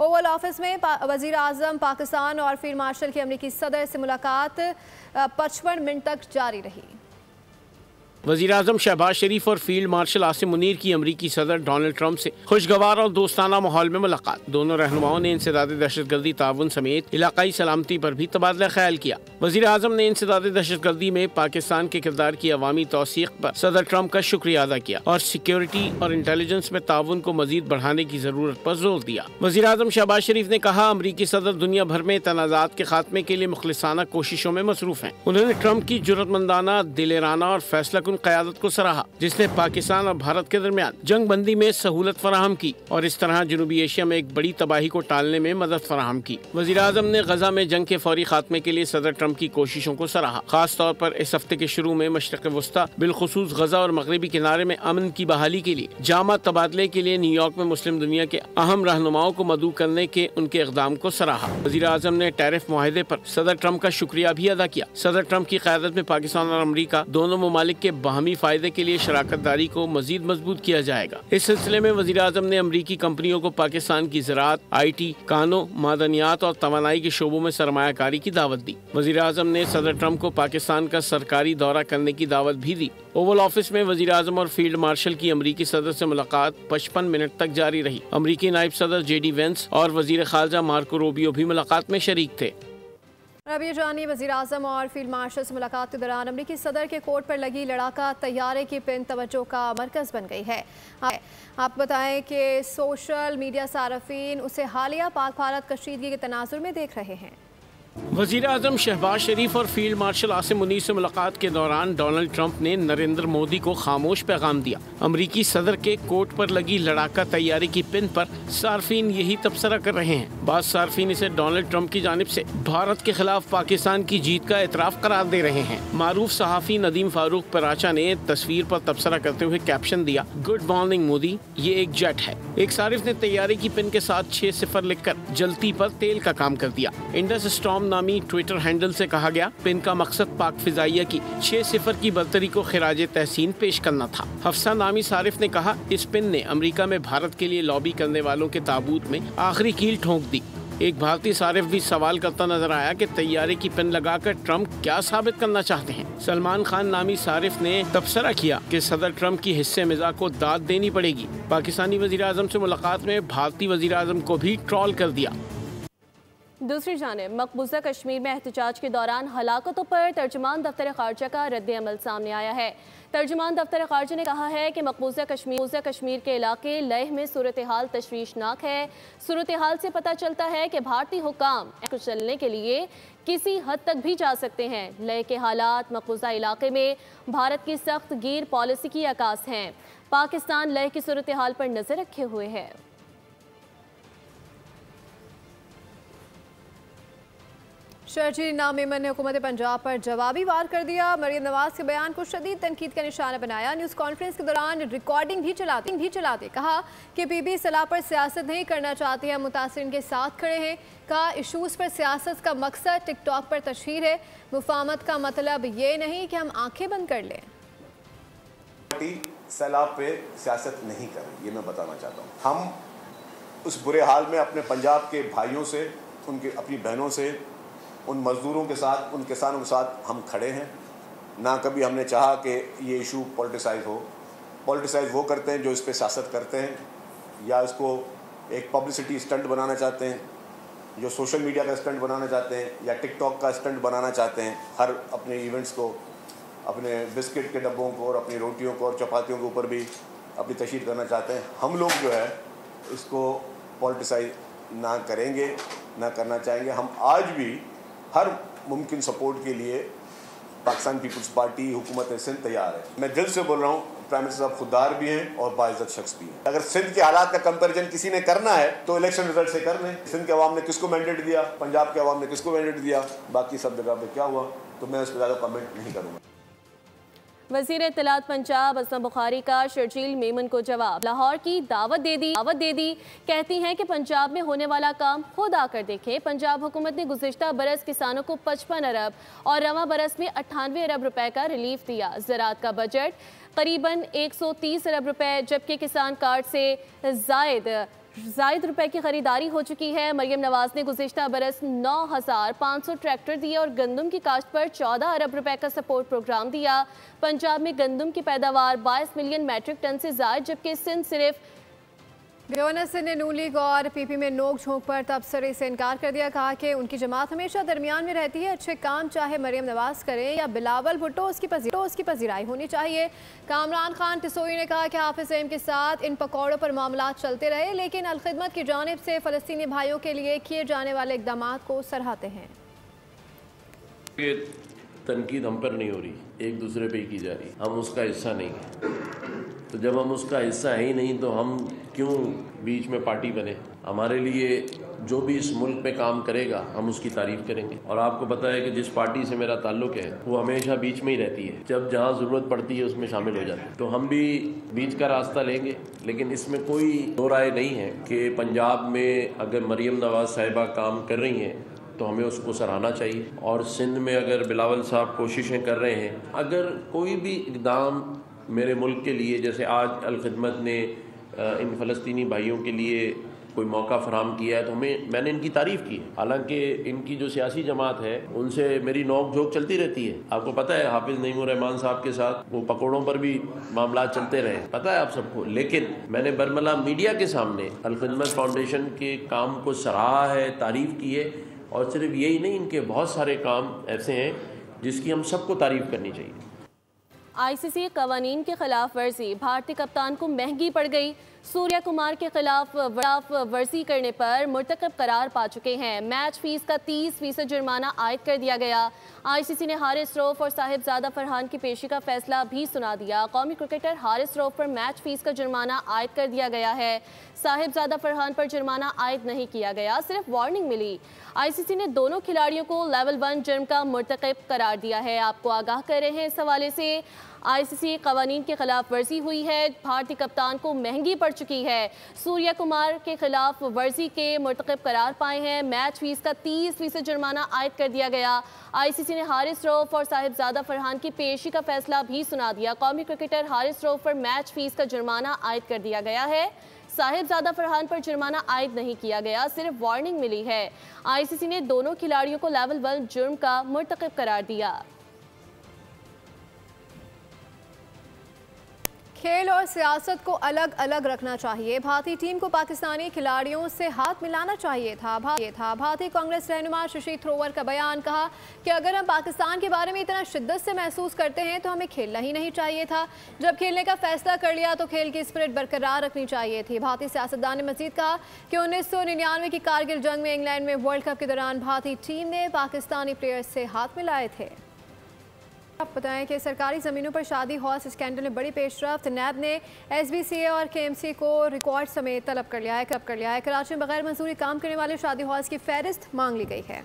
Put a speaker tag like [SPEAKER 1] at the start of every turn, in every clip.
[SPEAKER 1] Oval office میں وزیر اعظم پاکستان اور فیلڈ مارشل کی امریکی صدر سے ملاقات 55 منٹ تک جاری رہی۔
[SPEAKER 2] وزیر اعظم شہباز شریف اور فیلڈ مارشل عاصم منیر کی امریکی صدر ڈونلڈ ٹرمپ سے خوشگوار اور دوستانہ ماحول میں ملاقات۔ دونوں رہنماؤں نے انسداد دہشت گردی تعاون سمیت علاقائی سلامتی پر بھی تبادلہ خیال کیا۔ وزیر اعظم نے انسداد دہشت گردی میں پاکستان کے کردار کی عوامی توثیق پر صدر ٹرمپ کا شکریہ ادا کیا اور سیکیورٹی اور انٹیلیجنس میں تعاون کو مزید بڑھانے کی ضرورت پر زور دیا۔ وزیر اعظم شہباز شریف نے کہا، امریکی صدر دنیا بھر میں تنازعات کے خاتمے کے لیے مخلصانہ کوششوں میں مصروف ہیں۔ انہوں نے ٹرمپ کی جرأتمندانہ، دلیرانہ اور فیصلہ کن قیادت کو سراہا، جس نے پاکستان اور بھارت کے درمیان جنگ بندی میں سہولت فراہم کی اور اس طرح جنوبی ایشیا میں ایک بڑی تباہی کو ٹالنے میں مدد فراہم کی۔ وزیر اعظم نے غزہ میں جنگ کے فوری خاتمے کے لیے صدر ٹرمپ کی کوششوں کو سراہا، خاص طور پر اس ہفتے کے شروع میں مشرق وسطی بالخصوص غزہ اور مغربی کنارے میں امن کی بحالی کے لیے جامع تبادلے کے لیے نیو یارک میں مسلم دنیا کے اہم رہنماؤں کو مدعو کرنے کے ان کے اقدام کو سراہا۔ وزیر اعظم نے ٹیرف معاہدے پر صدر ٹرمپ کا شکریہ بھی ادا کیا۔ صدر ٹرمپ کی قیادت میں پاکستان اور امریکہ دونوں ممالک کے باہمی فائدے کے لیے شراکت داری کو مزید مضبوط کیا جائے گا۔ اس سلسلے میں وزیر اعظم نے امریکی کمپنیوں کو پاکستان کی زراعت، آئی ٹی، کانوں، معدنیات اور توانائی کے شعبوں میں سرمایہ کاری کی دعوت دی۔ وزیر اعظم نے صدر ٹرمپ کو پاکستان کا سرکاری دورہ کرنے کی دعوت بھی دی۔ اوول آفس میں وزیر اعظم اور فیلڈ مارشل کی امریکی صدر سے ملاقات 55 منٹ تک جاری رہی۔ امریکی نائب صدر جے ڈی وینس اور وزیر خارجہ مارکو روبیو بھی ملاقات میں شریک تھے۔
[SPEAKER 1] اب یہ جانیے، وزیر اعظم اور فیلڈ مارشل سے ملاقات کے دوران امریکی صدر کے کوٹ پر لگی لڑاکا طیارے کی پن توجہ کا مرکز بن گئی ہے۔ آپ بتائیں کہ سوشل میڈیا صارفین اسے حالیہ پاک بھارت کشیدگی کے تناظر میں دیکھ رہے ہیں۔
[SPEAKER 2] وزیر اعظم شہباز شریف اور فیلڈ مارشل عاصم منیر سے ملاقات کے دوران ڈونلڈ ٹرمپ نے نریندر مودی کو خاموش پیغام دیا۔ امریکی صدر کے کوٹ پر لگی لڑاکا طیارے کی پن پر صارفین یہی تبصرہ کر رہے ہیں۔ بعض صارفین اسے ڈونلڈ ٹرمپ کی جانب سے بھارت کے خلاف پاکستان کی جیت کا اعتراف قرار دے رہے ہیں۔ معروف صحافی ندیم فاروق پراچا نے تصویر پر تبصرہ کرتے ہوئے کیپشن دیا، گڈ مارننگ مودی، یہ ایک جیٹ ہے۔ ایک صارف نے طیارے کی پن کے ساتھ 6 صفر لکھ کر جلتی پر تیل کا کام کر دیا۔ انڈس اسٹارم نامی ٹویٹر ہینڈل سے کہا گیا، پن کا مقصد پاک فضائیہ کی 6 صفر کی برتری کو خراج تحسین پیش کرنا تھا۔ حفصہ نامی صارف نے کہا، اس پن نے امریکہ میں بھارت کے لیے لابی کرنے والوں کے تابوت میں آخری کیل ٹھونک دی۔ ایک بھارتی صارف بھی سوال کرتا نظر آیا کہ طیارے کی پن لگا کر ٹرمپ کیا ثابت کرنا چاہتے ہیں۔ سلمان خان نامی صارف نے تبصرہ کیا کہ صدر ٹرمپ کی حصے مزاح کو داد دینی پڑے گی۔ پاکستانی وزیر اعظم سے ملاقات میں بھارتی وزیر اعظم کو بھی ٹرول کر دیا۔
[SPEAKER 3] دوسری جانب مقبوضہ کشمیر میں احتجاج کے دوران ہلاکتوں پر ترجمان دفتر خارجہ کا رد عمل سامنے آیا ہے۔ ترجمان دفتر خارجہ نے کہا ہے کہ مقبوضہ کشمیر کے علاقے لیہ میں صورتحال تشویشناک ہے۔ صورتحال سے پتہ چلتا ہے کہ بھارتی حکام کو چلنے کے لیے کسی حد تک بھی جا سکتے ہیں۔ لیہ کے حالات مقبوضہ علاقے میں بھارت کی سخت گیر پالیسی کی عکاس ہیں۔ پاکستان لیہ کی صورتحال پر نظر رکھے ہوئے ہے۔
[SPEAKER 1] شرجیل نام میمن نے حکومت پنجاب پر جوابی وار کر دیا۔ مریم نواز کے بیان کو شدید تنقید کا نشانہ بنایا۔ نیوز کانفرنس کے دوران ریکارڈنگ بھی چلاتے کہا کہ پی پی صلاح پر سیاست نہیں کرنا چاہتے ہیں، متاثرین کے ساتھ کھڑے ہیں۔ کہا ایشوز پر سیاست کا مقصد ٹک ٹاک پر تشہیر ہے، مفاہمت کا مطلب یہ نہیں کہ ہم آنکھیں بند کر لیں۔
[SPEAKER 4] سیلاب پہ سیاست نہیں کر رہی، یہ میں بتانا چاہتا ہوں۔ ہم اس برے حال میں اپنے پنجاب کے بھائیوں سے، ان کے اپنی بہنوں سے، ان مزدوروں کے ساتھ، ان کسانوں کے ساتھ ہم کھڑے ہیں۔ نہ کبھی ہم نے چاہا کہ یہ ایشو پولیٹیسائز ہو۔ پولیٹیسائز وہ کرتے ہیں جو اس پہ سیاست کرتے ہیں یا اس کو ایک پبلسٹی اسٹنٹ بنانا چاہتے ہیں، جو سوشل میڈیا کا اسٹنٹ بنانا چاہتے ہیں یا ٹک ٹاک کا اسٹنٹ بنانا چاہتے ہیں۔ ہر اپنے ایونٹس کو، اپنے بسکٹ کے ڈبوں کو اور اپنی روٹیوں کو اور چپاتیوں کے اوپر بھی اپنی تشہیر کرنا چاہتے ہیں۔ ہم لوگ جو ہے اس کو پولیٹیسائز نہ کریں گے، نہ کرنا چاہیں گے۔ ہم آج بھی ہر ممکن سپورٹ کے لیے پاکستان پیپلز پارٹی حکومت سندھ تیار ہے۔ میں دل سے بول رہا ہوں، پرائم منسٹر صاحب خوددار بھی ہیں اور باعزت شخص بھی ہیں۔ اگر سندھ کے حالات کا کمپیریزن کسی نے کرنا ہے تو الیکشن رزلٹ سے کر لیں۔ سندھ کے عوام نے کس کو مینڈیٹ دیا، پنجاب کے عوام نے کس کو مینڈیٹ دیا، باقی سب جگہ پہ کیا ہوا، تو میں اس پہ زیادہ کمنٹ نہیں کروں گا۔
[SPEAKER 3] وزیر اطلاعات پنجاب اسلم بخاری کا شرجیل میمن کو جواب، لاہور کی دعوت دے دی، کہتی ہیں کہ پنجاب میں ہونے والا کام خود آ کر دیکھیں۔ پنجاب حکومت نے گزشتہ برس کسانوں کو 55 ارب اور رواں برس میں 98 ارب روپے کا ریلیف دیا۔ زراعت کا بجٹ قریباً 130 ارب روپے، جبکہ کسان کارڈ سے زائد زائد روپے کی خریداری ہو چکی ہے۔ مریم نواز نے گزشتہ برس 9,500 ٹریکٹر دیے اور گندم کی کاشت پر 14 ارب روپے کا سپورٹ پروگرام دیا۔ پنجاب میں گندم کی پیداوار 22 ملین میٹرک ٹن سے زائد، جبکہ سندھ صرف
[SPEAKER 1] گورنر سندھ نے نون لیگ اور پی پی میں نوک جھونک پر تبصرے سے انکار کر دیا۔ کہا کہ ان کی جماعت ہمیشہ درمیان میں رہتی ہے، اچھے کام چاہے مریم نواز کریں یا بلاول بھٹو، اس کی پذیرائی ہونی چاہیے۔ کامران خان ٹسوئی نے کہا کہ حافظ نعیم کے ساتھ ان پکوڑوں پر معاملات چلتے رہے، لیکن الخدمت کی جانب سے فلسطینی بھائیوں کے لیے کیے جانے والے اقدامات کو سراہتے ہیں۔
[SPEAKER 5] تنقید ہم پر نہیں ہو رہی، ایک دوسرے پہ ہی کی جا رہی، ہم اس کا حصہ نہیں ہیں، تو جب ہم اس کا حصہ ہے ہی نہیں تو ہم کیوں بیچ میں پارٹی بنے؟ ہمارے لیے جو بھی اس ملک پہ کام کرے گا ہم اس کی تعریف کریں گے، اور آپ کو پتہ ہے کہ جس پارٹی سے میرا تعلق ہے وہ ہمیشہ بیچ میں ہی رہتی ہے، جب جہاں ضرورت پڑتی ہے اس میں شامل ہو جاتی ہے، تو ہم بھی بیچ کا راستہ لیں گے۔ لیکن اس میں کوئی دو رائے نہیں ہے کہ پنجاب میں اگر مریم نواز صاحبہ کام کر رہی ہیں تو ہمیں اس کو سراہنا چاہیے، اور سندھ میں اگر بلاول صاحب کوششیں کر رہے ہیں، اگر کوئی بھی اقدام میرے ملک کے لیے، جیسے آج الخدمت نے ان فلسطینی بھائیوں کے لیے کوئی موقع فراہم کیا ہے تو میں نے ان کی تعریف کی ہے، حالانکہ ان کی جو سیاسی جماعت ہے ان سے میری نوک جھوک چلتی رہتی ہے۔ آپ کو پتہ ہے حافظ نعیم الرحمان صاحب کے ساتھ وہ پکوڑوں پر بھی معاملات چلتے رہے، پتہ ہے آپ سب کو، لیکن میں نے برملا میڈیا کے سامنے الخدمت فاؤنڈیشن کے کام کو سراہا ہے، تعریف کی ہے، اور صرف یہی نہیں، ان کے بہت سارے کام ایسے ہیں جس کی ہم سب کو تعریف کرنی چاہیے۔
[SPEAKER 3] آئی سی سی قوانین کی خلاف ورزی، بھارتی کپتان کو مہنگی پڑ گئی۔ سوریہ کمار کے خلاف ورزی کرنے پر مرتکب قرار پا چکے ہیں۔ میچ فیس کا 30% جرمانہ عائد کر دیا گیا۔ آئی سی سی نے حارث رؤف اور صاحب زادہ فرحان کی پیشی کا فیصلہ بھی سنا دیا۔ قومی کرکٹر حارث رؤف پر میچ فیس کا جرمانہ عائد کر دیا گیا ہے، صاحب زادہ فرحان پر جرمانہ عائد نہیں کیا گیا، صرف وارننگ ملی۔ آئی سی سی نے دونوں کھلاڑیوں کو لیول 1 جرم کا مرتکب قرار دیا ہے۔ آپ کو آگاہ کر رہے ہیں اس حوالے سے۔ آئی سی سی قوانین کی خلاف ورزی ہوئی ہے، بھارتی کپتان کو مہنگی پڑ چکی ہے۔ سوریہ کمار کے خلاف ورزی کے مرتکب قرار پائے ہیں، میچ فیس کا 30% جرمانہ عائد کر دیا گیا۔ آئی سی سی نے حارث رؤف اور صاحب زادہ فرحان کی پیشی کا فیصلہ بھی سنا دیا۔ قومی کرکٹر حارث رؤف پر میچ فیس کا جرمانہ عائد کر دیا گیا ہے، صاحب زادہ فرحان پر جرمانہ عائد نہیں کیا گیا، صرف وارننگ ملی ہے۔ آئی سی سی نے دونوں کھلاڑیوں کو لیول 1 جرم کا مرتکب قرار دیا۔
[SPEAKER 1] کھیل اور سیاست کو الگ الگ رکھنا چاہیے، بھارتی ٹیم کو پاکستانی کھلاڑیوں سے ہاتھ ملانا چاہیے تھا۔ بھارتی کانگریس رہنما ششی تھروور کا بیان، کہا کہ اگر ہم پاکستان کے بارے میں اتنا شدت سے محسوس کرتے ہیں تو ہمیں کھیلنا ہی نہیں چاہیے تھا، جب کھیلنے کا فیصلہ کر لیا تو کھیل کی اسپرٹ برقرار رکھنی چاہیے تھی۔ بھارتی سیاستدان نے مزید کہا کہ 1999 کی کارگل جنگ میں انگلینڈ میں ورلڈ کپ کے دوران بھارتی ٹیم نے پاکستانی پلیئرز سے ہاتھ ملائے تھے۔ آپ بتائیں کہ سرکاری زمینوں پر شادی ہالس اسکینڈل میں بڑی پیش رفت، نیب نے ایس بی سی اے اور کے ایم سی کو ریکارڈ سمیت طلب کر لیا ہے۔ کراچی میں بغیر منظوری کام کرنے والے شادی ہالس کی فہرست مانگ لی گئی ہے۔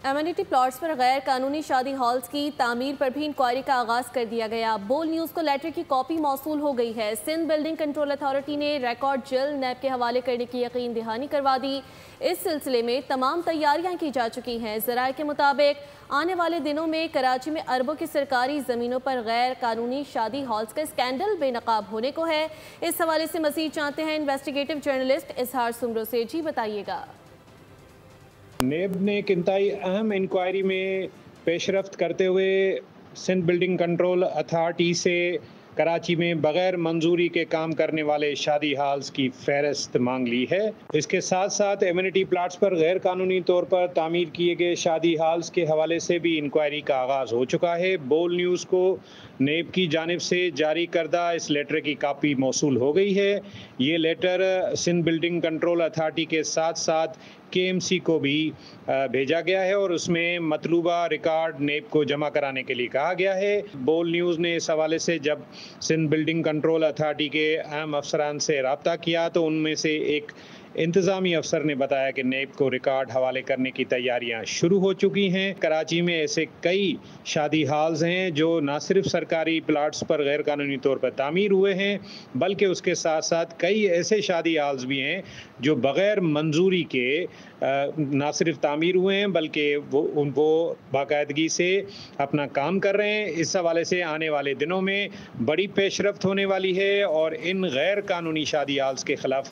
[SPEAKER 3] ایمینٹی پلاٹس پر غیر قانونی شادی ہالز کی تعمیر پر بھی انکوائری کا آغاز کر دیا گیا۔ بول نیوز کو لیٹر کی کاپی موصول ہو گئی ہے۔ سندھ بلڈنگ کنٹرول اتھارٹی نے ریکارڈ جلد نیب کے حوالے کرنے کی یقین دہانی کروا دی۔ اس سلسلے میں تمام تیاریاں کی جا چکی ہیں۔ ذرائع کے مطابق آنے والے دنوں میں کراچی میں اربوں کی سرکاری زمینوں پر غیر قانونی شادی ہالز کا اسکینڈل بے نقاب ہونے کو ہے۔ اس حوالے سے مزید جانتے ہیں انویسٹیگیٹو جرنلسٹ اظہار سمرو سے۔ جی بتائیے گا۔
[SPEAKER 6] نیب نے ایک انتہائی اہم انکوائری میں پیش رفت کرتے ہوئے سندھ بلڈنگ کنٹرول اتھارٹی سے کراچی میں بغیر منظوری کے کام کرنے والے شادی ہالز کی فہرست مانگ لی ہے۔ اس کے ساتھ ساتھ ایمینٹی پلاٹس پر غیر قانونی طور پر تعمیر کیے گئے شادی ہالز کے حوالے سے بھی انکوائری کا آغاز ہو چکا ہے۔ بول نیوز کو نیب کی جانب سے جاری کردہ اس لیٹر کی کاپی موصول ہو گئی ہے۔ یہ letter Sindh building control authority کے ساتھ ساتھ کے ایم سی کو بھی بھیجا گیا ہے اور اس میں مطلوبہ ریکارڈ نیب کو جمع کرانے کے لیے کہا گیا ہے۔ بول نیوز نے اس حوالے سے جب سندھ بلڈنگ کنٹرول اتھارٹی کے اہم افسران سے رابطہ کیا تو ان میں سے ایک انتظامی افسر نے بتایا کہ نیب کو ریکارڈ حوالے کرنے کی تیاریاں شروع ہو چکی ہیں۔ کراچی میں ایسے کئی شادی ہالز ہیں جو نہ صرف سرکاری پلاٹس پر غیر قانونی طور پر تعمیر ہوئے ہیں بلکہ اس کے ساتھ ساتھ کئی ایسے شادی ہالز بھی ہیں جو بغیر منظوری کے نہ صرف تعمیر ہوئے ہیں بلکہ وہ باقاعدگی سے اپنا کام کر رہے ہیں۔ اس حوالے سے آنے والے دنوں میں بڑی پیش رفت ہونے والی ہے اور ان غیر قانونی شادی ہالز کے خلاف